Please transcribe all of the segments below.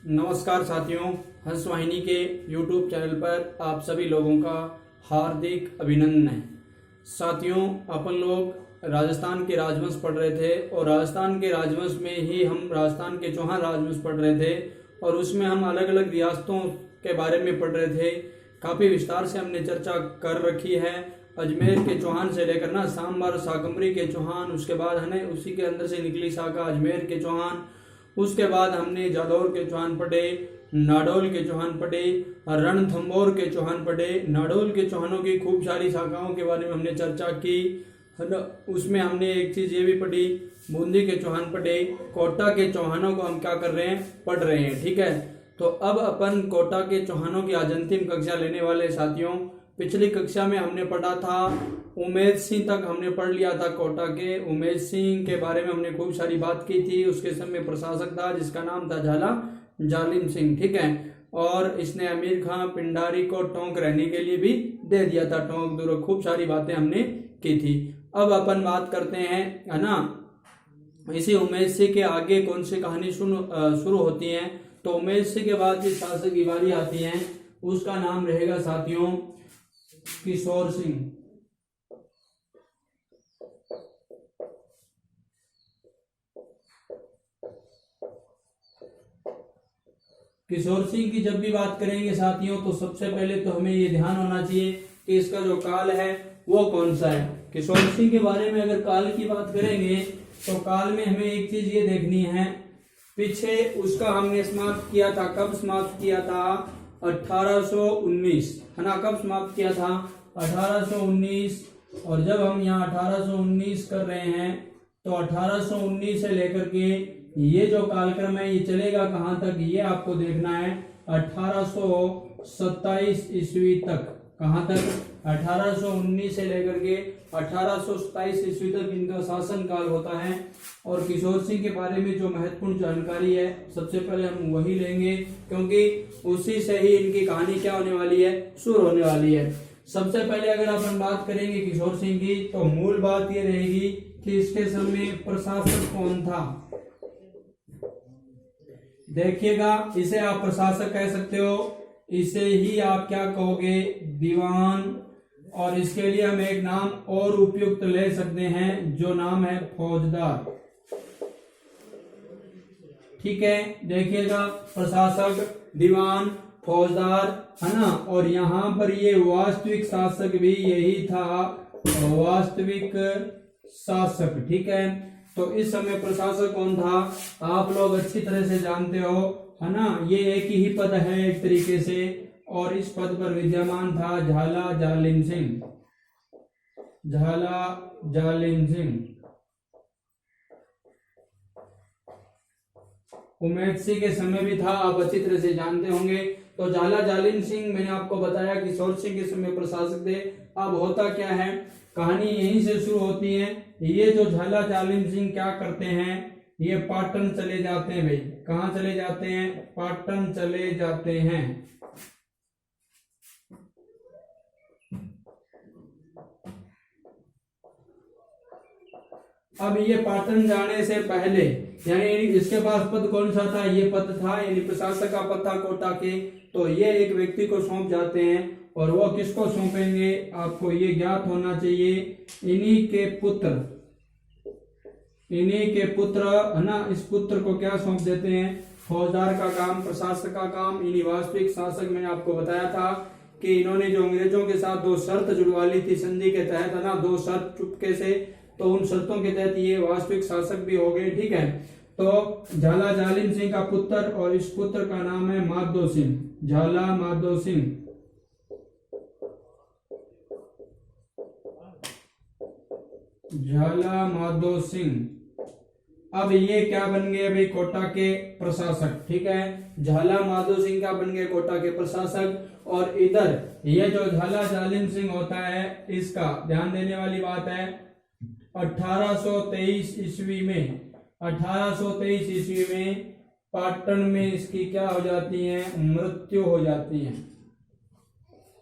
नमस्कार साथियों, हंस वाहिनी के YouTube चैनल पर आप सभी लोगों का हार्दिक अभिनंदन है। साथियों, अपन लोग राजस्थान के राजवंश पढ़ रहे थे और राजस्थान के राजवंश में ही हम राजस्थान के चौहान राजवंश पढ़ रहे थे और उसमें हम अलग अलग रियासतों के बारे में पढ़ रहे थे। काफ़ी विस्तार से हमने चर्चा कर रखी है। अजमेर के चौहान से लेकर ना सांबर शाकंभरी के चौहान, उसके बाद है उसी के अंदर से निकली शाखा अजमेर के चौहान, उसके बाद हमने जालौर के चौहान पढ़े, नाडोल के चौहान पढ़े, रणथंभौर के चौहान पढ़े। नाडोल के चौहानों की खूब सारी शाखाओं के बारे में हमने चर्चा की है ना। उसमें हमने एक चीज ये भी पढ़ी, बूंदी के चौहान पढ़े। कोटा के चौहानों को हम क्या कर रहे हैं, पढ़ रहे हैं। ठीक है, तो अब अपन कोटा के चौहानों की आज अंतिम कक्षा लेने वाले साथियों। पिछली कक्षा में हमने पढ़ा था उमेद सिंह तक हमने पढ़ लिया था। कोटा के उमेद सिंह के बारे में हमने खूब सारी बात की थी। उसके समय प्रशासक था जिसका नाम था झाला जालिम सिंह। ठीक है, और इसने अमीर खां पिंडारी को टोंक रहने के लिए भी दे दिया था, टोंक दूर। खूब सारी बातें हमने की थी। अब अपन बात करते हैं है ना, इसी उमेद सिंह के आगे कौन सी कहानी शुरू होती है। तो उमेद सिंह के बाद जिस शासक की बारी आती है उसका नाम रहेगा साथियों किशोर सिंह। किशोर सिंह की जब भी बात करेंगे साथियों तो सबसे पहले तो हमें ये ध्यान होना चाहिए कि इसका जो काल है वो कौन सा है। किशोर सिंह के बारे में अगर काल की बात करेंगे तो काल में हमें एक चीज ये देखनी है, पीछे उसका हमने समाप्त किया था। कब समाप्त किया था? 1819 है ना। कब समाप्त किया था? 1819। और जब हम यहाँ 1819 कर रहे हैं तो 1819 से लेकर के ये जो कालक्रम है ये चलेगा कहाँ तक, ये आपको देखना है 1827 ईस्वी तक। कहाँ तक? 1819 से लेकर के 1827 ईस्वी तक इनका शासन काल होता है। और किशोर सिंह के बारे में जो महत्वपूर्ण जानकारी है सबसे पहले हम वही लेंगे, क्योंकि उसी से ही इनकी कहानी क्या होने वाली है, शुरू होने वाली है। सबसे पहले अगर अपन बात करेंगे किशोर सिंह की तो मूल बात ये रहेगी कि इसके समय प्रशासक कौन था। देखिएगा, इसे आप प्रशासक कह सकते हो, इसे ही आप क्या कहोगे, दीवान। और इसके लिए हम एक नाम और उपयुक्त ले सकते हैं जो नाम है फौजदार। ठीक है, देखिएगा, प्रशासक, दीवान, फौजदार है ना। और यहाँ पर ये वास्तविक शासक भी यही था, वास्तविक शासक। ठीक है, तो इस समय प्रशासक कौन था आप लोग अच्छी तरह से जानते हो है ना। ये एक ही पद है एक तरीके से, और इस पद पर विद्यमान था झाला जालिम सिंह। झाला जालिम सिंह। उमेद सिंह के समय भी था, आप अच्छी तरह से जानते होंगे। तो झाला जालिम सिंह मैंने आपको बताया किशोर सिंह के समय प्रशासक थे। अब होता क्या है, कहानी यहीं से शुरू होती है। ये जो झाला जालिम सिंह क्या करते हैं, ये पाटन चले जाते हैं। भाई कहाँ चले जाते हैं? पाटन चले जाते हैं। अब ये पाटन जाने से पहले यानी इसके पास पद कौन सा था, ये पद था यानी प्रशासक का पद था कोटा के। तो ये एक व्यक्ति को सौंप जाते हैं और वो किसको सौंपेंगे आपको ये ज्ञात होना चाहिए, इन्हीं के पुत्र है ना। इस पुत्र को क्या सौंप देते हैं, फौजदार का काम, प्रशासक का काम। इन्हीं वास्तविक शासक मैंने आपको बताया था कि इन्होंने जो अंग्रेजों के साथ 2 शर्त जुड़वा ली थी संधि के तहत है ना, 2 शर्त चुपके से, तो उन शर्तों के तहत ये वास्तविक शासक भी हो गए। ठीक है, तो झाला जालिम सिंह का पुत्र, और इस पुत्र का नाम है माधो सिंह, झाला माधो सिंह। झाला माधो सिंह। अब ये क्या बन गए भाई, कोटा के प्रशासक। ठीक है, झाला माधो सिंह क्या बन गए, कोटा के प्रशासक। और इधर ये जो झाला जालिम सिंह होता है, इसका ध्यान देने वाली बात है 1823 ईस्वी में, 1823 ईस्वी में पाटन में इसकी क्या हो जाती है, मृत्यु हो जाती है।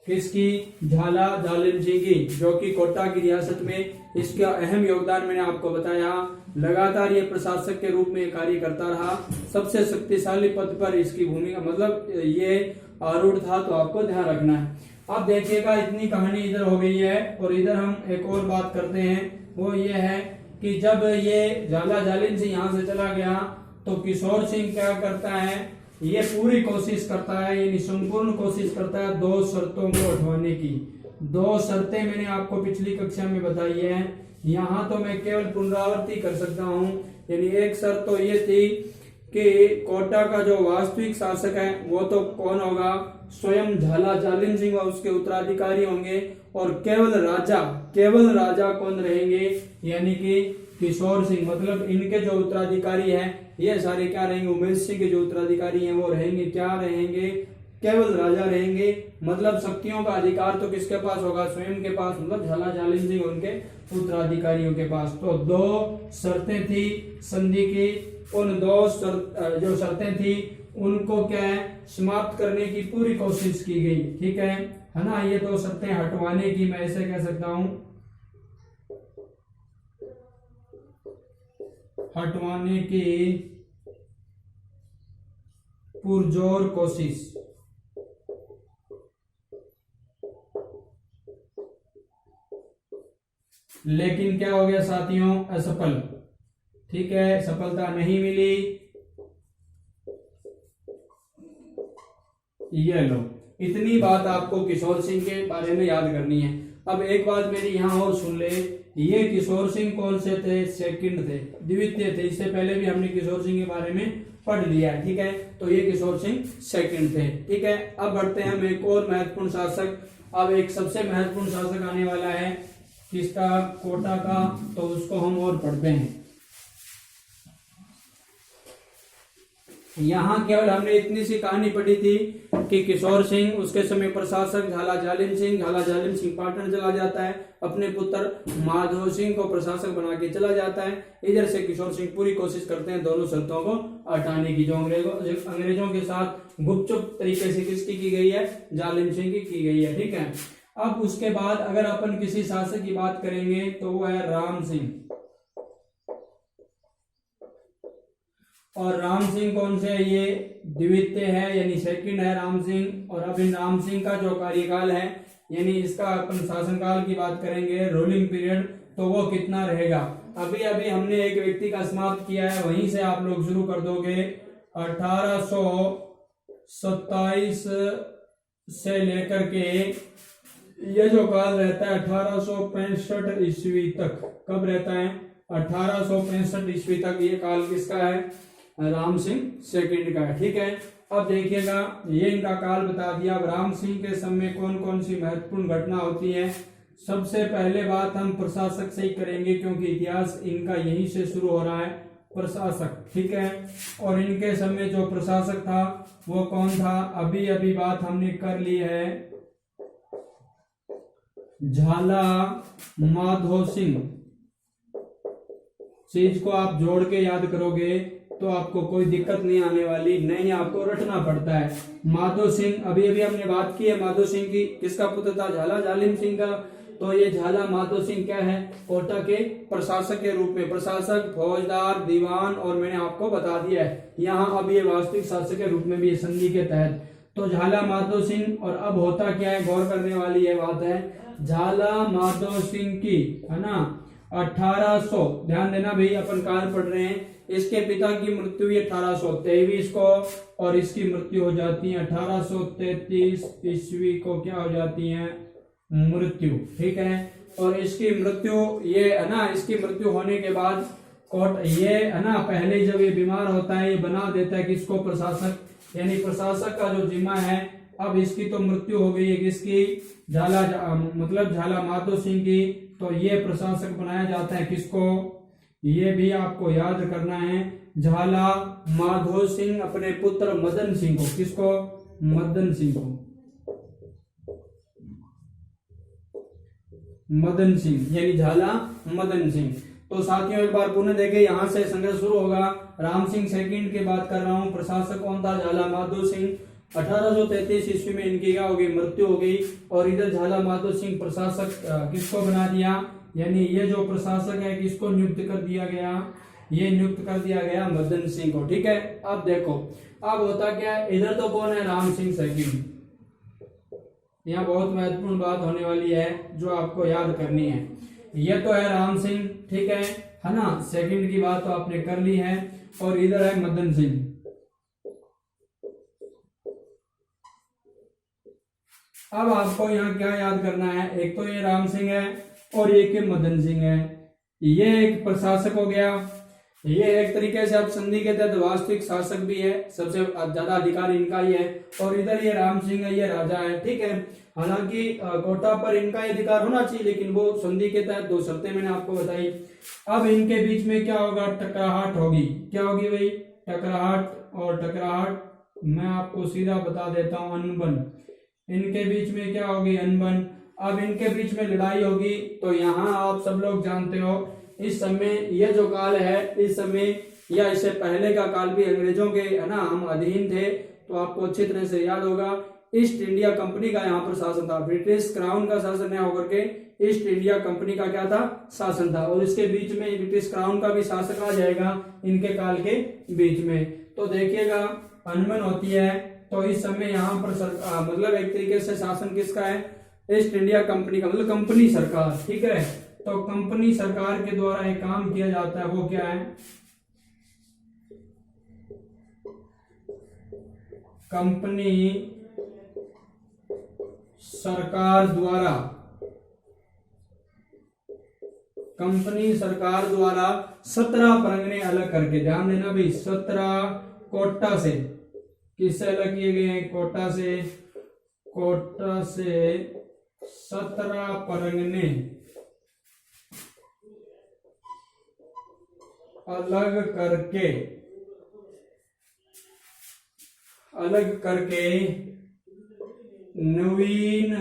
किसकी? झाला जालिम सिंह की, जो कि कोटा की रियासत में इसका अहम योगदान मैंने आपको बताया। लगातार ये प्रशासक के रूप में कार्य करता रहा। सबसे शक्तिशाली पद पर इसकी भूमिका मतलब ये आरूढ़ था, तो आपको ध्यान रखना है। अब देखिएगा इतनी कहानी इधर हो गई है, और इधर हम एक और बात करते हैं, वो ये है कि जब ये झाला जालिम सिंह यहाँ से चला गया तो किशोर सिंह क्या करता है, ये पूरी कोशिश करता है, यानी संपूर्ण कोशिश करता है 2 शर्तों को हटवाने की। 2 शर्तें मैंने आपको पिछली कक्षा में बताई है, यहाँ तो मैं केवल पुनरावृत्ति कर सकता हूँ। यानी एक शर्त तो ये थी कि कोटा का जो वास्तविक शासक है वो तो कौन होगा, स्वयं झाला जालिम सिंह व उसके उत्तराधिकारी होंगे, और केवल राजा कौन रहेंगे, यानी कि किशोर सिंह। मतलब इनके जो उत्तराधिकारी हैं ये सारे क्या रहेंगे, उमेश सिंह के जो उत्तराधिकारी हैं वो रहेंगे, क्या रहेंगे, केवल राजा रहेंगे। मतलब शक्तियों का अधिकार तो किसके पास होगा, स्वयं के पास, मतलब झाला जालिम सिंह उनके उत्तराधिकारियों के पास। तो 2 शर्तें थी संधि की, उन 2 जो शर्तें थी उनको क्या है, समाप्त करने की पूरी कोशिश की गई। ठीक है ना, ये 2 शर्तें हटवाने की, मैं ऐसे कह सकता हूं, हटवाने की पुरजोर कोशिश। लेकिन क्या हो गया साथियों, असफल। ठीक है, सफलता नहीं मिली। ये लो, इतनी बात आपको किशोर सिंह के बारे में याद करनी है। अब एक बात मेरी यहाँ और सुन ले, ये किशोर सिंह कौन से थे, सेकंड थे, द्वितीय थे। इससे पहले भी हमने किशोर सिंह के बारे में पढ़ लिया है। ठीक है, तो ये किशोर सिंह सेकंड थे। ठीक है, अब बढ़ते हैं हम एक और महत्वपूर्ण शासक। अब एक सबसे महत्वपूर्ण शासक आने वाला है, किसका, कोटा का, तो उसको हम और पढ़ते हैं। यहाँ केवल हमने इतनी सी कहानी पढ़ी थी कि किशोर सिंह, उसके समय प्रशासक झाला जालिम सिंह पाटन चला जाता है, अपने पुत्र माधव सिंह को प्रशासक बना के चला जाता है। इधर से किशोर सिंह पूरी कोशिश करते हैं दोनों शर्तों को हटाने की, जो अंग्रेजों के साथ गुपचुप तरीके से किसकी की गई है, जालिम सिंह की गई है। ठीक है, अब उसके बाद अगर अपन किसी शासक की बात करेंगे तो वो है राम सिंह। और राम सिंह कौन से है, ये द्वितीय है, यानी सेकंड है राम सिंह। और अब इन राम सिंह का जो कार्यकाल है, यानी इसका अपन शासनकाल की बात करेंगे, रूलिंग पीरियड, तो वो कितना रहेगा। अभी अभी हमने एक व्यक्ति का समाप्त किया है, वहीं से आप लोग शुरू कर दोगे। 1827 से लेकर के ये जो काल रहता है 1865 ईस्वी तक, कब रहता है, 1865 ईस्वी तक ये काल किसका है, राम सिंह सेकंड का है। ठीक है, अब देखिएगा ये इनका काल बता दिया। अब राम सिंह के समय कौन कौन सी महत्वपूर्ण घटना होती है। सबसे पहले बात हम प्रशासक से ही करेंगे, क्योंकि इतिहास इनका यहीं से शुरू हो रहा है, प्रशासक। ठीक है, और इनके समय जो प्रशासक था वो कौन था, अभी अभी बात हमने कर ली है, झाला माधो सिंह। चीज को आप जोड़ के याद करोगे तो आपको कोई दिक्कत नहीं आने वाली, नहीं आपको रटना पड़ता है। माधो सिंह, अभी अभी हमने बात की है माधो सिंह की, किसका पुत्र था, झाला जालिम सिंह का। तो ये झाला माधो सिंह क्या है, कोटा के प्रशासक के रूप में, प्रशासक, फौजदार, दीवान, और मैंने आपको बता दिया है यहाँ अब ये वास्तविक शासक के रूप में भी संधि के तहत। तो झाला माधो सिंह, और अब होता क्या है, गौर करने वाली यह बात है, झाला माधो सिंह की, है ना, 1800, ध्यान देना भाई अपन काल पढ़ रहे हैं। इसके पिता की मृत्यु हुई 1823 को, और इसकी मृत्यु हो जाती है 1833 ईस्वी को, क्या हो जाती है, मृत्यु। ठीक है, और इसकी मृत्यु ये है ना, इसकी मृत्यु होने के बाद कोट ये है ना, पहले जब ये बीमार होता है ये बना देता है किसको, प्रशासक, यानी प्रशासक का जो जिम्मा है। अब इसकी तो मृत्यु हो गई है, किसकी, मतलब झाला माधो सिंह की, तो ये प्रशासक बनाया जाता है किसको, ये भी आपको याद करना है, झाला माधो सिंह अपने पुत्र मदन सिंह को, किसको, मदन सिंह को, मदन सिंह, यानी झाला मदन सिंह। तो साथियों एक बार पुनः देखें, यहां से संघर्ष शुरू होगा। राम सिंह सेकंड की बात कर रहा हूं, प्रशासक कौन था, झाला माधो सिंह। 1833 ईस्वी में इनकी क्या हो गई, मृत्यु हो गई। और इधर झाला माधो सिंह प्रशासक किसको बना दिया, यानी ये जो प्रशासक है किसको नियुक्त कर दिया गया, ये नियुक्त कर दिया गया मदन सिंह को। ठीक है, अब देखो अब होता क्या है, इधर तो कौन है, राम सिंह सैकिन। यहाँ बहुत महत्वपूर्ण बात होने वाली है जो आपको याद करनी है। ये तो है राम सिंह, ठीक है ना, सेकंड की बात तो आपने कर ली है। और इधर है मदन सिंह। अब आपको यहाँ क्या याद करना है, एक तो ये राम सिंह है और एक ये मदन सिंह है। ये एक प्रशासक हो गया, ये एक तरीके से अब संधि के तहत वास्तविक शासक भी है, सबसे ज्यादा अधिकार इनका ही है। और इधर ये राम सिंह है, ये राजा है। ठीक है, हालांकि कोटा पर इनका ही अधिकार होना चाहिए, लेकिन वो संधि के तहत दो शर्तें मैंने आपको बताई। अब इनके बीच में क्या होगा, टकराहट होगी। क्या होगी भाई, टकराहट। और टकराहट मैं आपको सीधा बता देता हूं, अनबन। इनके बीच में क्या होगी, अनबन। अब इनके बीच में लड़ाई होगी। तो यहाँ आप सब लोग जानते हो इस समय ये जो काल है, इस समय या इससे पहले का काल भी अंग्रेजों के है ना, हम अधीन थे। तो आपको अच्छी तरह से याद होगा, ईस्ट इंडिया कंपनी का यहाँ पर शासन था। ब्रिटिश क्राउन का शासन है होकर के ईस्ट इंडिया कंपनी का क्या था, शासन था। और इसके बीच में ब्रिटिश क्राउन का भी शासक आ जाएगा इनके काल के बीच में। तो देखिएगा अनबन होती है। तो इस समय यहाँ पर मतलब एक तरीके से शासन किसका है, ईस्ट इंडिया कंपनी का, मतलब कंपनी सरकार। ठीक है, तो कंपनी सरकार के द्वारा एक काम किया जाता है, वो क्या है, कंपनी सरकार द्वारा, कंपनी सरकार द्वारा 17 परगने अलग करके, ध्यान देना भाई, 17 कोटा से, किससे अलग किए गए हैं, कोटा से। कोटा से 17 परगने अलग करके नवीन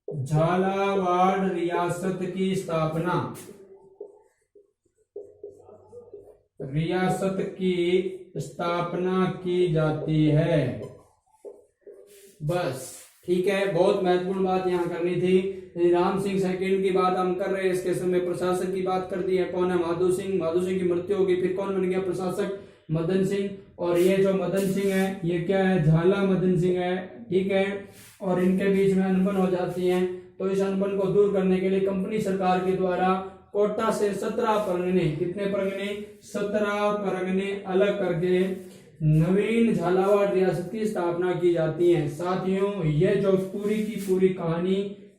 झालावाड़ रियासत की स्थापना, की जाती है। बस ठीक है, बहुत महत्वपूर्ण बात यहाँ करनी थी। राम सिंह सेकंड की बात हम कर रहे हैं, इसके समय प्रशासक की बात कर दी है, कौन है, माधो सिंह। माधो सिंह की मृत्यु होगी, फिर कौन बन गया प्रशासक, मदन सिंह। और ये जो मदन सिंह है ये क्या है, झाला मदन सिंह है। ठीक है, और इनके बीच में अनबन हो जाती है। तो इस अनबन को दूर करने के लिए कंपनी सरकार के द्वारा कोटा से 17 परगने, कितने परगने, 17 परगने अलग करके नवीन झालावाड़ रियासत की स्थापना की जाती है। साथियों, ये जो पूरी की पूरी कहानी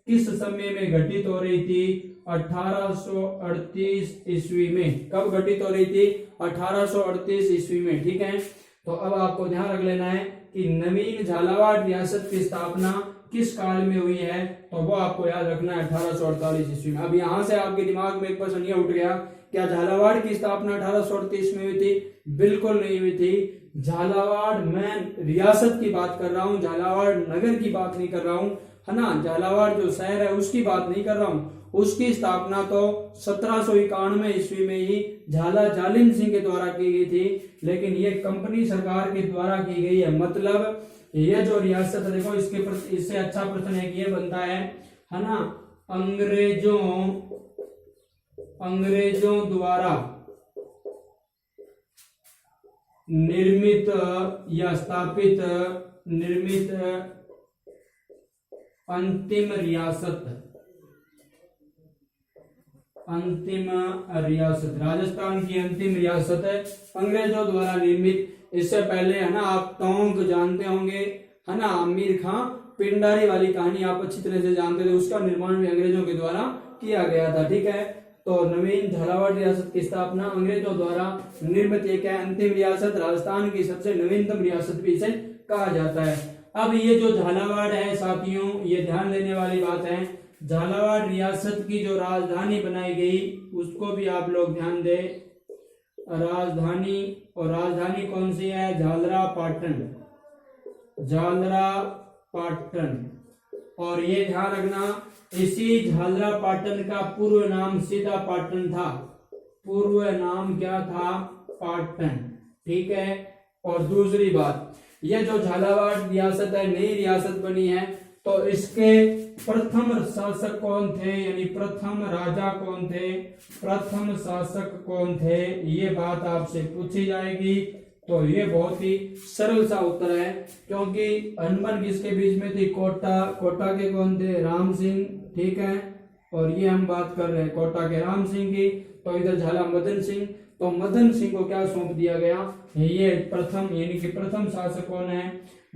किस समय में घटित हो रही थी, 1838 ईस्वी में। कब घटित हो रही थी, 1838 ईस्वी में। ठीक है, तो अब आपको ध्यान रख लेना है कि नवीन झालावाड़ रियासत की स्थापना किस काल में हुई है, तो वो आपको याद रखना है 1848 ईस्वी में। अब यहां से आपके दिमाग में एक प्रश्न ये उठ गया, क्या झालावाड़ की स्थापना 1838 में हुई थी? बिल्कुल नहीं हुई थी। झालावाड़ मैं रियासत की बात कर रहा हूँ, झालावाड़ नगर की बात नहीं कर रहा हूँ, है ना। झालावाड़ जो शहर है उसकी बात नहीं कर रहा हूँ। उसकी स्थापना तो 1791 ईस्वी में ही झाला जालिम सिंह के द्वारा की गई थी, लेकिन ये कंपनी सरकार के द्वारा की गई है। मतलब ये जो रियासत, देखो इससे अच्छा प्रश्न एक ये बनता है ना, अंग्रेजों द्वारा निर्मित या स्थापित अंतिम रियासत, राजस्थान की अंतिम रियासत है अंग्रेजों द्वारा निर्मित। इससे पहले है ना, आप टोंक जानते होंगे, है ना, आमिर खां पिंडारी वाली कहानी आप अच्छी तरह से जानते थे, उसका निर्माण भी अंग्रेजों के द्वारा किया गया था। ठीक है, तो नवीन झालावाड़ रियासत की स्थापना अंग्रेजों द्वारा निर्मित एक है अंतिम रियासत, राजस्थान की सबसे नवीनतम रियासत भी इसे कहा जाता है। अब ये जो झालावाड़ है साथियों, ये ध्यान देने वाली बात है, झालावाड़ रियासत की जो राजधानी बनाई गई उसको भी आप लोग ध्यान दें, राजधानी। और राजधानी कौन सी है, झालरापाटन। और ये ध्यान रखना, इसी झालरापाटन का पूर्व नाम सीधा पाटन था। पूर्व नाम क्या था, पाटन। ठीक है, और दूसरी बात, ये जो झालावाड़ रियासत है नई रियासत बनी है, तो इसके प्रथम शासक कौन थे, यानी प्रथम राजा कौन थे, प्रथम शासक कौन थे, ये बात आपसे पूछी जाएगी। तो ये बहुत ही सरल सा उत्तर है, क्योंकि अनबन किसके बीच में थी, कोटा के कौन थे, राम सिंह, ठीक है। और ये हम बात कर रहे हैं कोटा के राम सिंह की। तो इधर झाला मदन सिंह, तो मदन सिंह को क्या सौंप दिया गया, ये प्रथम यानी कि प्रथम शासक कौन है,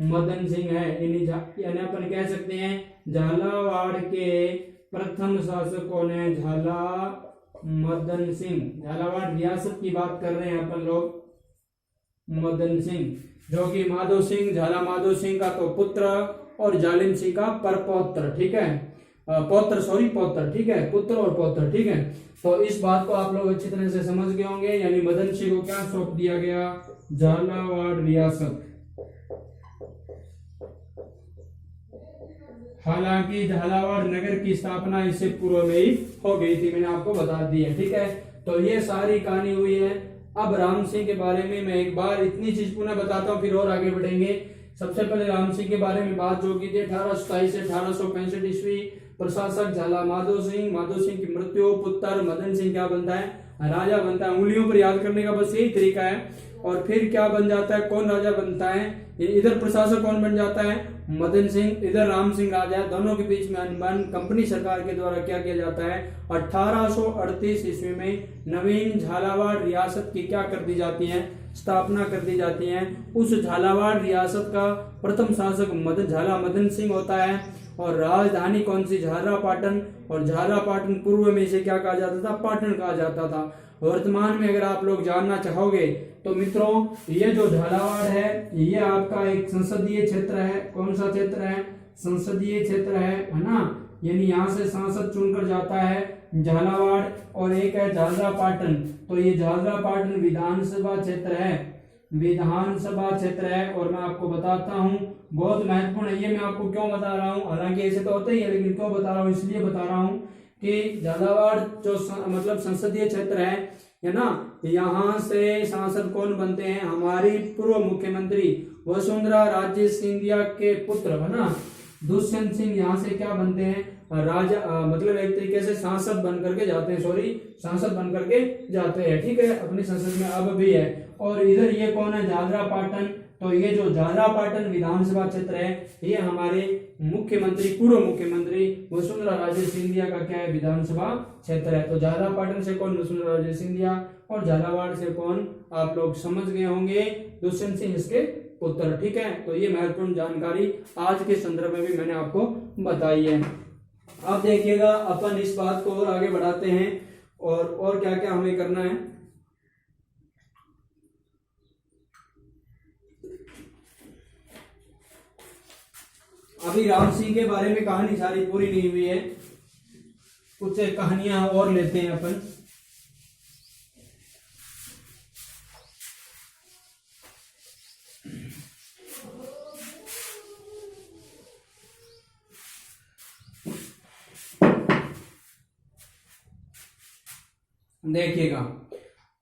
मदन सिंह है। यानी अपन कह सकते हैं झालावाड़ के प्रथम शासक कौन है, झाला मदन सिंह। झालावाड़ रियासत की बात कर रहे हैं अपन लोग, मदन सिंह, जो कि माधो सिंह, झाला माधो सिंह का तो पुत्र और जालिम सिंह का परपौत्र, ठीक है, पौत्र, ठीक है, पुत्र और पौत्र, ठीक है। तो इस बात को आप लोग अच्छी तरह से समझ गए होंगे, यानी मदन सिंह को क्या सौंप दिया गया, झालावाड़ रियासत। हालांकि झालावाड़ नगर की स्थापना इससे पूर्व में ही हो गई थी, मैंने आपको बता दी है, ठीक है। तो ये सारी कहानी हुई है। अब राम सिंह के बारे में मैं एक बार इतनी चीज पुनः बताता हूँ, फिर और आगे बढ़ेंगे। सबसे पहले राम सिंह के बारे में बात जो की थी 1827 से 1865 ईस्वी, प्रशासक झाला माधो सिंह की मृत्यु, पुत्र मदन सिंह क्या बनता है, राजा बनता है। उंगलियों पर याद करने का बस यही तरीका है। और फिर क्या बन जाता है, कौन राजा बनता है, इधर प्रशासक कौन बन जाता है, मदन सिंह, इधर राम सिंह राजा है। दोनों के बीच में अनबन कंपनी सरकार के द्वारा क्या किया जाता है, 1838 ईस्वी में नवीन झालावाड़ रियासत की क्या कर दी जाती है, स्थापना कर दी जाती है। उस झालावाड़ रियासत का प्रथम शासक झाला मदन सिंह होता है, और राजधानी कौन सी, झालरापाटन। और झालरापाटन पूर्व में इसे क्या कहा जाता था, पाटन कहा जाता था। वर्तमान में अगर आप लोग जानना चाहोगे तो मित्रों, ये जो झालावाड़ है ये आपका एक संसदीय क्षेत्र है। कौन सा क्षेत्र है, संसदीय क्षेत्र है ना, यानी यहाँ से सांसद चुनकर जाता है झालावाड़। और एक है झालरापाटन, तो ये झालरापाटन विधानसभा क्षेत्र है, विधानसभा क्षेत्र है। और मैं आपको बताता हूँ, बहुत महत्वपूर्ण है ये, मैं आपको क्यों बता रहा हूँ, हालांकि ऐसे तो होता ही है, लेकिन क्यों बता रहा हूँ, इसलिए बता रहा हूँ कि झालावाड़ जो मतलब संसदीय क्षेत्र है ना, यहाँ से सांसद कौन बनते हैं, हमारी पूर्व मुख्यमंत्री वसुंधरा राजे सिंधिया के पुत्र है ना, दुष्यंत सिंह यहाँ से क्या बनते हैं, राजा मतलब एक तरीके से सांसद बन करके जाते हैं, सांसद बन करके जाते हैं, ठीक है, अपनी संसद में अब भी है। और इधर ये कौन है, झालरापाटन। तो ये जो झालरापाटन विधानसभा क्षेत्र है ये हमारे मुख्यमंत्री, पूर्व मुख्यमंत्री वसुंधरा राजे सिंधिया का क्या है, विधानसभा क्षेत्र है। तो झालरापाटन से कौन, वसुंधरा राजे सिंधिया। और झालावाड़ से कौन, आप लोग समझ गए होंगे, दुष्यंत सिंह इसके पुत्र, ठीक है। तो ये महत्वपूर्ण जानकारी आज के संदर्भ में भी मैंने आपको बताई है। अब देखिएगा अपन इस बात को और आगे बढ़ाते हैं, और क्या क्या हमें करना है। अभी राम सिंह के बारे में कहानी सारी पूरी नहीं हुई है, कुछ कहानियां और लेते हैं अपन। देखिएगा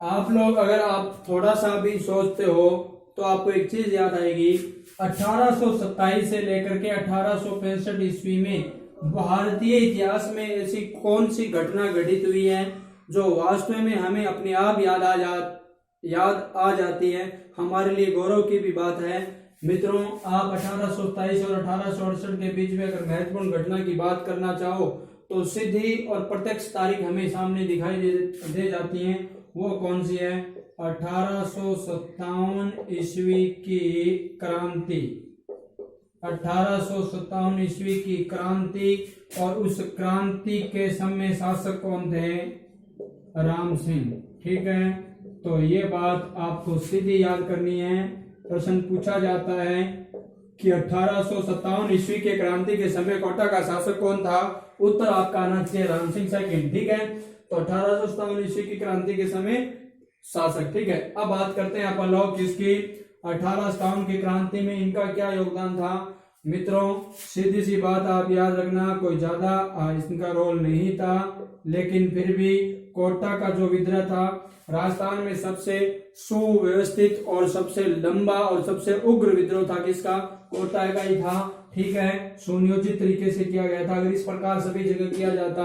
आप लोग, अगर आप थोड़ा सा भी सोचते हो तो आपको एक चीज याद आएगी। 1827 से लेकर के 1865 ईस्वी में भारतीय इतिहास में ऐसी कौन सी घटना घटित हुई है जो वास्तव में हमें अपने आप याद आ जाती है, हमारे लिए गौरव की भी बात है। मित्रों, आप 1827 और 1868 के बीच में अगर महत्वपूर्ण घटना की बात करना चाहो तो सीधी और प्रत्यक्ष तारीख हमें सामने दिखाई दे जाती है। वो कौन सी है, 1857 ईस्वी की क्रांति, 1857 ईस्वी की क्रांति। और उस क्रांति के समय शासक कौन थे, राम सिंह, ठीक है। तो ये बात आपको सीधी याद करनी है। प्रश्न पूछा जाता है कि 1857 ईस्वी के क्रांति के समय कोटा का शासक कौन था, उत्तर आपका आना चाहिए राम सिंह सेकंड, ठीक है। तो 1857 ईस्वी की क्रांति के समय शासक, ठीक है। अब बात करते हैं अपन लोग किसकी, 1857 की क्रांति में इनका क्या योगदान था। मित्रों, सीधी सी बात आप याद रखना, कोई ज्यादा इनका रोल नहीं था, लेकिन फिर भी कोटा का जो विद्रोह था, राजस्थान में सबसे सुव्यवस्थित और सबसे लंबा और सबसे उग्र विद्रोह था किसका? कोटा का ही था। ठीक है, सुनियोजित तरीके से किया गया था। अगर इस प्रकार सभी जगह किया जाता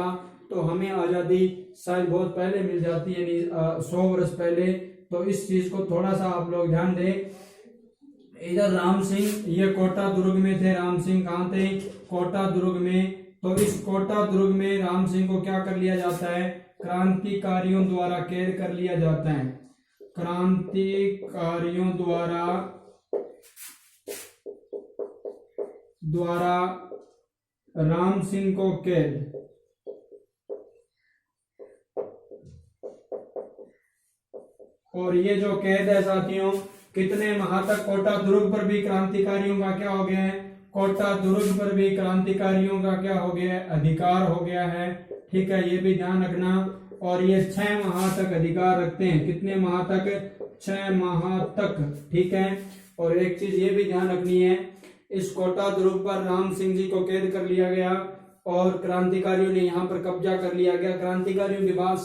तो हमें आजादी शायद बहुत पहले मिल जाती, यानी 100 वर्ष पहले। तो इस चीज को थोड़ा सा आप लोग ध्यान दें। इधर राम सिंह, ये कोटा दुर्ग में थे। राम सिंह कहाँ थे? कोटा दुर्ग में। तो इस कोटा दुर्ग में राम सिंह को क्या कर लिया जाता है? क्रांतिकारियों द्वारा कैद कर लिया जाता है। क्रांतिकारियों द्वारा राम सिंह को कैद। और ये जो कैद है साथियों, कितने माह तक? कोटा दुर्ग पर भी क्रांतिकारियों का क्या हो गया है? कोटा दुर्ग पर भी क्रांतिकारियों का क्या हो गया है? अधिकार हो गया है। ठीक है, ये भी ध्यान रखना। और ये 6 माह तक अधिकार रखते हैं। कितने माह तक? 6 माह तक। ठीक है, और एक चीज ये भी ध्यान रखनी है, इस कोटा दुर्ग पर राम सिंह जी को कैद कर लिया गया और क्रांतिकारियों ने यहाँ पर कब्जा कर लिया गया। क्रांतिकारियों के बाद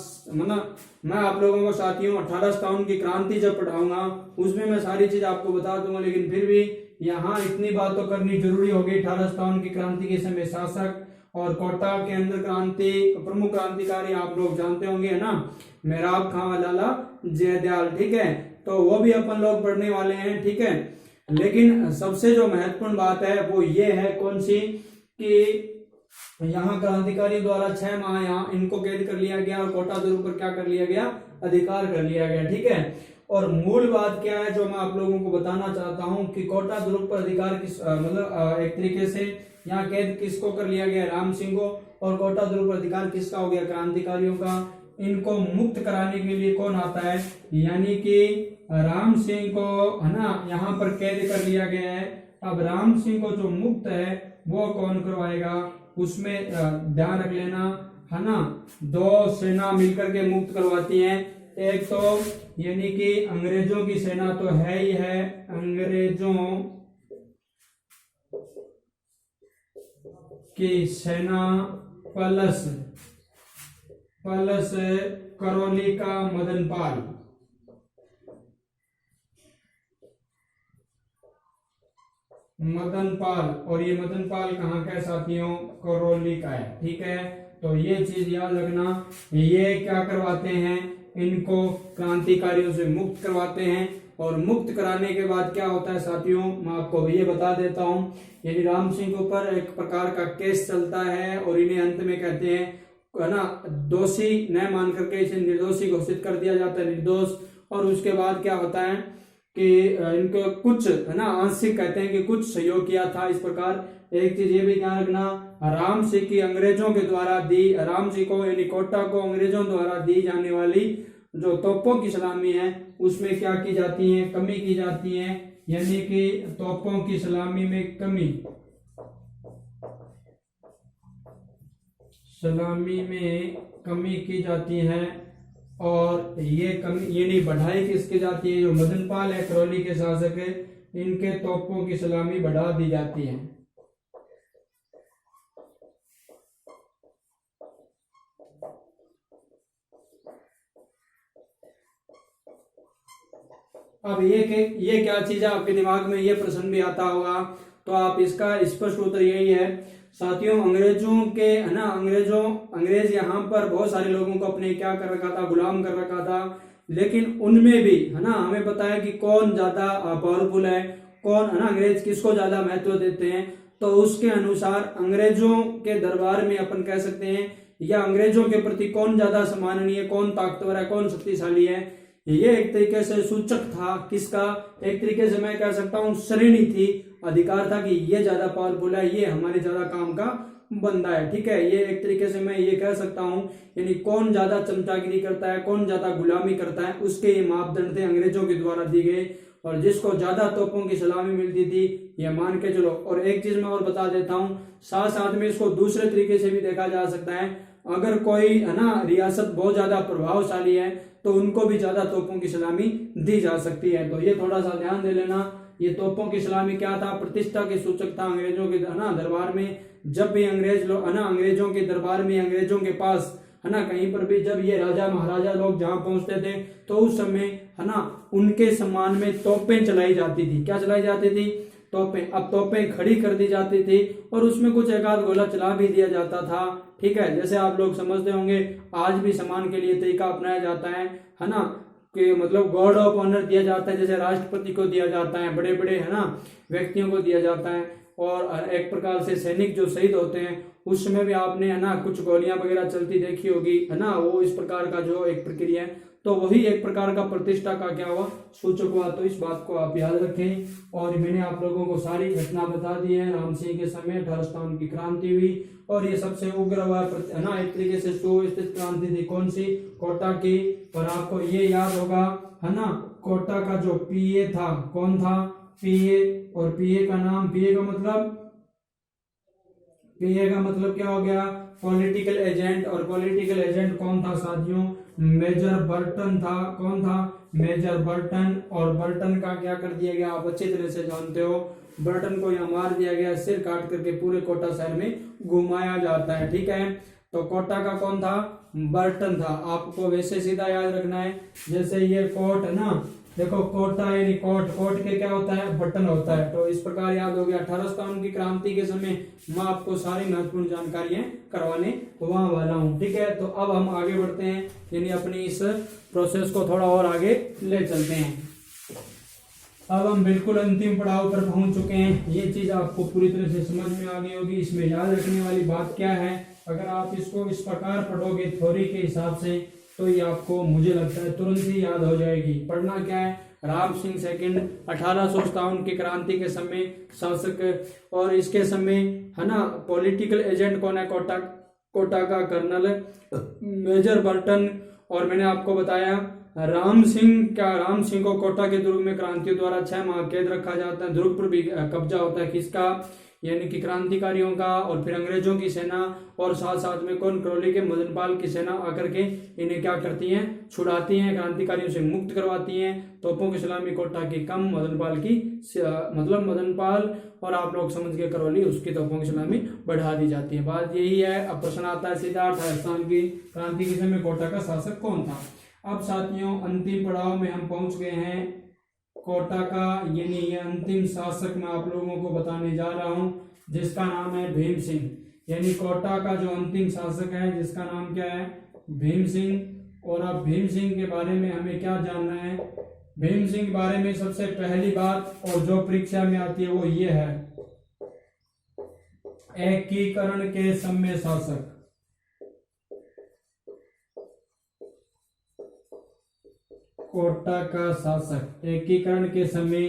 मैं आप लोगों को साथियों 1857 की क्रांति जब पढ़ाऊंगा उसमें मैं सारी चीज आपको बता दूंगा, लेकिन फिर भी यहाँ इतनी बात तो करनी जरूरी होगी। 1857 की क्रांति के समय शासक और कोटा के अंदर क्रांति प्रमुख क्रांतिकारी आप लोग जानते होंगे, है ना? मेहराब खां, लाला जयदयाल। ठीक है, तो वो भी अपन लोग पढ़ने वाले हैं। ठीक है, लेकिन सबसे जो महत्वपूर्ण बात है वो ये है, कौन सी? कि यहाँ क्रांतिकारी द्वारा 6 माह यहाँ इनको कैद कर लिया गया और कोटा दुर्ग पर क्या कर लिया गया? अधिकार कर लिया गया। ठीक है, और मूल बात क्या है जो मैं आप लोगों को बताना चाहता हूँ कि कोटा दुर्ग पर अधिकार किस मतलब एक तरीके से यहाँ कैद किसको कर लिया गया? राम सिंह को। और कोटा दुर्ग पर अधिकार किसका हो गया? क्रांतिकारियों का। इनको मुक्त कराने के लिए कौन आता है? यानी कि राम सिंह को, है ना, यहाँ पर कैद कर लिया गया है। अब राम सिंह को जो मुक्त है वो कौन करवाएगा? उसमें ध्यान रख लेना, है ना, 2 सेना मिलकर के मुक्त करवाती हैं। एक तो यानी कि अंग्रेजों की सेना तो है ही है, अंग्रेजों की सेना प्लस करौली का मदनपाल। और ये मदनपाल कहाँ का है साथियों? करौली का है। ठीक है, तो ये चीज याद रखना। ये क्या करवाते हैं? इनको क्रांतिकारियों से मुक्त करवाते हैं। और मुक्त कराने के बाद क्या होता है साथियों, मैं आपको ये बता देता हूँ। यानी राम सिंह के ऊपर एक प्रकार का केस चलता है और इन्हें अंत में कहते हैं, है ना, दोषी न मान करके इसे निर्दोषी घोषित कर दिया जाता है, निर्दोष। और उसके बाद क्या होता है कि इनको कुछ, है ना, आंशिक कहते हैं कि कुछ सहयोग किया था। इस प्रकार एक चीज ये भी ध्यान रखना, राम सिंह की अंग्रेजों के द्वारा दी, राम सिंह को यानी कोटा को अंग्रेजों द्वारा दी जाने वाली जो तोपों की सलामी है उसमें क्या की जाती है? कमी की जाती है। यानी कि तोपों की सलामी में कमी की जाती है। और ये कमी यानी बढ़ाई किसकी जाती है? जो मदनपाल है, करौली के शासक है, इनके तोपों की सलामी बढ़ा दी जाती है। अब ये क्या चीज है? आपके दिमाग में ये प्रश्न भी आता होगा, तो आप इसका स्पष्ट उत्तर यही है साथियों, अंग्रेजों के, है ना, अंग्रेज यहाँ पर बहुत सारे लोगों को अपने क्या कर रखा था? गुलाम कर रखा था। लेकिन उनमें भी, है ना, हमें पता है कि कौन ज्यादा पावरफुल है, कौन, है ना, अंग्रेज किसको ज्यादा महत्व देते हैं। तो उसके अनुसार अंग्रेजों के दरबार में अपन कह सकते हैं, या अंग्रेजों के प्रति कौन ज्यादा सम्माननीय, कौन ताकतवर है, कौन शक्तिशाली है, ये एक तरीके से सूचक था किसका? एक तरीके से मैं कह सकता हूँ श्रेणी थी, अधिकार था कि ये ज्यादा पावरफुल है, ये हमारे ज्यादा काम का बंदा है। ठीक है, ये एक तरीके से मैं ये कह सकता हूँ, यानी कौन ज्यादा चमचागिरी करता है, कौन ज्यादा गुलामी करता है, उसके ये मापदंड थे अंग्रेजों के द्वारा दी गए। और जिसको ज्यादा तोपों की सलामी मिलती थी, ये मान के चलो। और एक चीज मैं और बता देता हूँ, साथ साथ में इसको दूसरे तरीके से भी देखा जा सकता है। अगर कोई, है ना, रियासत बहुत ज्यादा प्रभावशाली है तो उनको भी ज्यादा तोपों की सलामी दी जा सकती है। तो ये थोड़ा सा ध्यान दे लेना। ये तोपों की सलामी क्या था? प्रतिष्ठा के सूचक था अंग्रेजों के, है ना, दरबार में। जब भी अंग्रेज लोग, है ना, अंग्रेजों के दरबार में, अंग्रेजों के पास है ना, कहीं पर भी जब ये राजा महाराजा लोग जहाँ पहुंचते थे तो उस समय है ना उनके सम्मान में तोपें चलाई जाती थी। क्या चलाई जाती थी? तोपें। अब तोपें खड़ी कर दी जाती थी और उसमें कुछ एक आध गोला चला भी दिया जाता था। ठीक है, जैसे आप लोग समझते होंगे आज भी सम्मान के लिए तरीका अपनाया जाता है ना, कि मतलब गार्ड ऑफ ऑनर दिया जाता है, जैसे राष्ट्रपति को दिया जाता है, बड़े बड़े है ना व्यक्तियों को दिया जाता है। और एक प्रकार से सैनिक जो शहीद होते हैं उस समय भी आपने है ना कुछ गोलियां वगैरह चलती देखी होगी, है ना, वो इस प्रकार का जो एक प्रक्रिया है, तो वही एक प्रकार का प्रतिष्ठा का क्या हुआ, सूचक हुआ। तो इस बात को आप याद रखें। और मैंने आप लोगों को सारी घटना बता दी है। राम सिंह के समय 1857 की क्रांति हुई और ये सबसे उग्र हुआ है ना, एक तरीके से सुस्थित क्रांति थी। कौन सी? कोटा की। और आपको ये याद होगा है ना, कोटा का जो पीए था, कौन था? पीए। और पीए का नाम, पीए का मतलब क्या हो गया? Political agent. और पॉलिटिकल एजेंट कौन था साथियों? मेजर बर्टन था। कौन था? Major Burton. और बर्टन का क्या कर दिया गया आप अच्छी तरह से जानते हो, बर्टन को यहाँ मार दिया गया, सिर काट करके पूरे कोटा शहर में घुमाया जाता है। ठीक है, तो कोटा का कौन था? बर्टन था। आपको वैसे सीधा याद रखना है, जैसे ये कोट है ना, देखो कोटा यानी कोट, कोट के क्या होता है? बटन होता है। तो इस प्रकार याद हो गया। 1857 की क्रांति के समय मैं आपको सारी महत्वपूर्ण जानकारियां करवाने वाला हूँ। ठीक है, तो अब हम आगे बढ़ते हैं, यानी अपनी इस प्रोसेस को थोड़ा और आगे ले चलते हैं। अब हम बिल्कुल अंतिम पड़ाव पर पहुंच चुके हैं। ये चीज आपको पूरी तरह से समझ में आ गई होगी। इसमें याद रखने वाली बात क्या है, अगर आप इसको इस प्रकार पढ़ोगे थ्योरी के हिसाब से तो ये आपको मुझे लगता है तुरंत ही याद हो जाएगी। पढ़ना क्या है? राम सिंह सेकंड 1857 की क्रांति के समय शासक, और इसके समय है ना पॉलिटिकल एजेंट कौन है? कोटा का कर्नल मेजर बर्टन। और मैंने आपको बताया राम सिंह को कोटा के दुर्ग में क्रांतियों द्वारा 6 माह कैद रखा जाता है। दुर्ग पर भी कब्जा होता है किसका? यानी कि क्रांतिकारियों का। और फिर अंग्रेजों की सेना और साथ साथ में कौन? करौली के मदनपाल की सेना आकर के इन्हें क्या करती हैं? छुड़ाती हैं, क्रांतिकारियों से मुक्त करवाती हैं। तोपों की सलामी कोटा की कम, मदनपाल की मतलब मदनपाल और आप लोग समझ गए करौली, उसकी तोपों की सलामी बढ़ा दी जाती है। बात यही है। अब प्रश्न आता है सीधा 1857 की क्रांति के समय कोटा का शासक कौन था? अब साथियों अंतिम पड़ाव में हम पहुंच गए हैं। कोटा का यानी ये अंतिम शासक मैं आप लोगों को बताने जा रहा हूं, जिसका नाम है भीम सिंह। यानी कोटा का जो अंतिम शासक है जिसका नाम क्या है? भीम सिंह। और अब भीम सिंह के बारे में हमें क्या जानना है? भीम सिंह के बारे में सबसे पहली बात और जो परीक्षा में आती है वो ये है, एकीकरण के समय शासक। कोटा का शासक एकीकरण के समय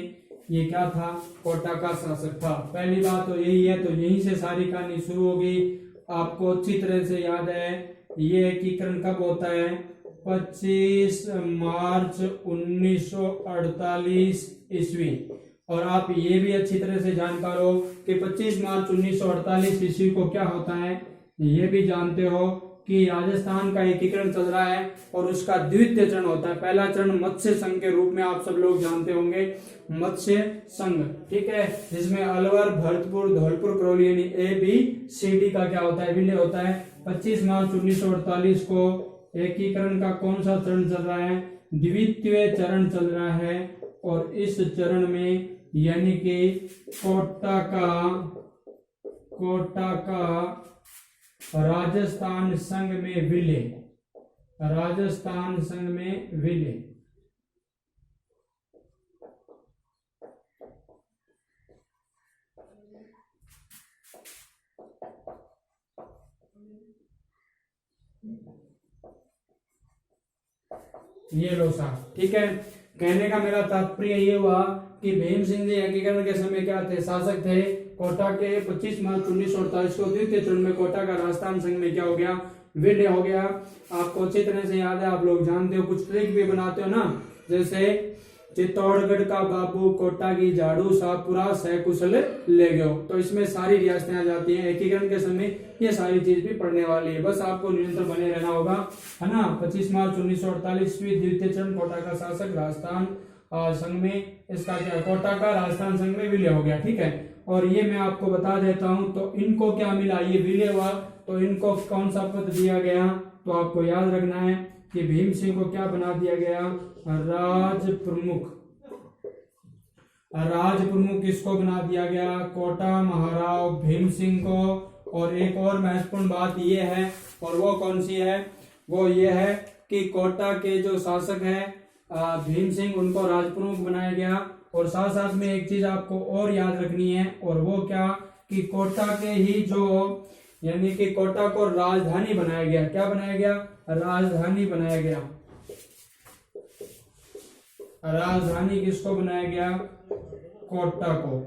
ये क्या था? कोटा का शासक था। पहली बात तो यही है, तो यहीं से सारी कहानी शुरू होगी। आपको अच्छी तरह से याद है ये एकीकरण कब होता है? 25 मार्च 1948 ईस्वी। और आप ये भी अच्छी तरह से जानकार हो कि 25 मार्च 1948 ईस्वी को क्या होता है, ये भी जानते हो कि राजस्थान का एकीकरण चल रहा है और उसका द्वितीय चरण होता है। पहला चरण मत्स्य संघ के रूप में आप सब लोग जानते होंगे, मत्स्य संघ। ठीक है, जिसमें अलवर, भरतपुर, धौलपुर, करौली यानी ABCD का क्या होता है? विलय होता है। 25 मार्च 1948 को एकीकरण का कौन सा चरण चल रहा है? द्वितीय चरण चल रहा है। और इस चरण में यानी कि कोटा का राजस्थान संघ में विलय, राजस्थान संघ में विलय। ये लो साहब। ठीक है, कहने का मेरा तात्पर्य ये हुआ कि भीम सिंह जी एकीकरण के समय क्या थे? शासक थे। कोटा के 25 मार्च 1948 को द्वितीय चरण में कोटा का राजस्थान संघ में क्या हो गया? विलय हो गया। आपको अच्छी तरह से याद है, आप लोग जानते हो, कुछ ट्रिक भी बनाते हो ना, जैसे चित्तौड़गढ़ का बाबू, कोटा की झाड़ू, शाहपुरा सहकुशल ले गयो। तो इसमें सारी रियासतें आ जाती हैं। एकीकरण के समय ये सारी चीज भी पढ़ने वाली है, बस आपको निरंतर बने रहना होगा, है ना। 25 मार्च 1948 द्वितीय चरण कोटा का शासक राजस्थान संघ में, इसका क्या, कोटा का राजस्थान संघ में विलय हो गया। ठीक है, और ये मैं आपको बता देता हूं, तो इनको क्या मिला? ये विलय हुआ तो इनको कौन सा पद दिया गया? तो आपको याद रखना है कि भीम सिंह को क्या बना दिया गया, राज प्रमुख। राज प्रमुख किसको बना दिया गया, कोटा महाराव भीम सिंह को। और एक और महत्वपूर्ण बात ये है, और वो कौन सी है, वो ये है कि कोटा के जो शासक हैं भीम सिंह, उनको राज प्रमुख बनाया गया। और साथ साथ में एक चीज आपको और याद रखनी है, और वो क्या कि कोटा के ही जो, यानी कि कोटा को राजधानी बनाया गया। क्या बनाया गया, राजधानी बनाया गया। राजधानी किसको बनाया गया, कोटा को।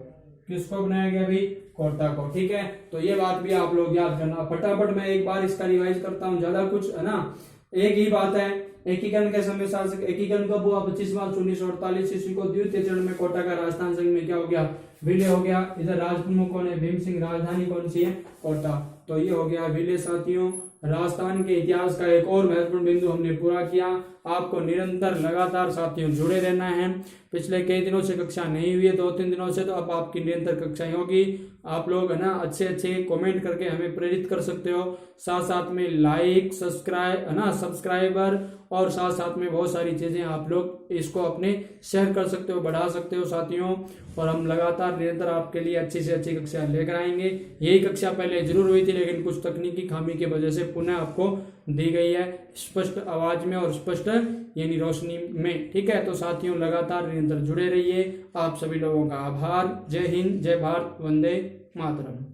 किसको बनाया गया भाई, कोटा को। ठीक है, तो ये बात भी आप लोग याद करना। फटाफट मैं एक बार इसका रिवाइज करता हूँ, ज्यादा कुछ है ना, एक ही बात है। एकीकरण के समय शासक, एकीकरण कब हुआ, 25 मार्च 1948 ईस्वी को। द्वितीय चरण में कोटा का राजस्थान संघ में क्या हो गया, विलय हो गया। इधर राज प्रमुख कौन है, भीम सिंह। राजधानी कौन सी है, कोटा। तो ये हो गया विलय। साथियों, राजस्थान के इतिहास का एक और महत्वपूर्ण बिंदु हमने पूरा किया। आपको निरंतर लगातार साथियों जुड़े रहना है। पिछले कई दिनों से कक्षा नहीं हुई है, 2-3 दिनों से, तो अब आपकी निरंतर कक्षाएं होगी। आप लोग है ना अच्छे अच्छे कमेंट करके हमें प्रेरित कर सकते हो। साथ साथ में लाइक, सब्सक्राइब है ना, सब्सक्राइबर, और साथ साथ में बहुत सारी चीजें आप लोग इसको अपने शेयर कर सकते हो, बढ़ा सकते हो साथियों। और हम लगातार निरंतर आपके लिए अच्छी से अच्छी कक्षा लेकर आएंगे। यही कक्षा पहले जरूर हुई थी, लेकिन कुछ तकनीकी खामी की वजह से पुनः आपको दी गई है, स्पष्ट आवाज में और स्पष्ट यानी रोशनी में। ठीक है, तो साथियों लगातार निरंतर जुड़े रहिए। आप सभी लोगों का आभार। जय हिंद, जय भारत, वंदे मातरम।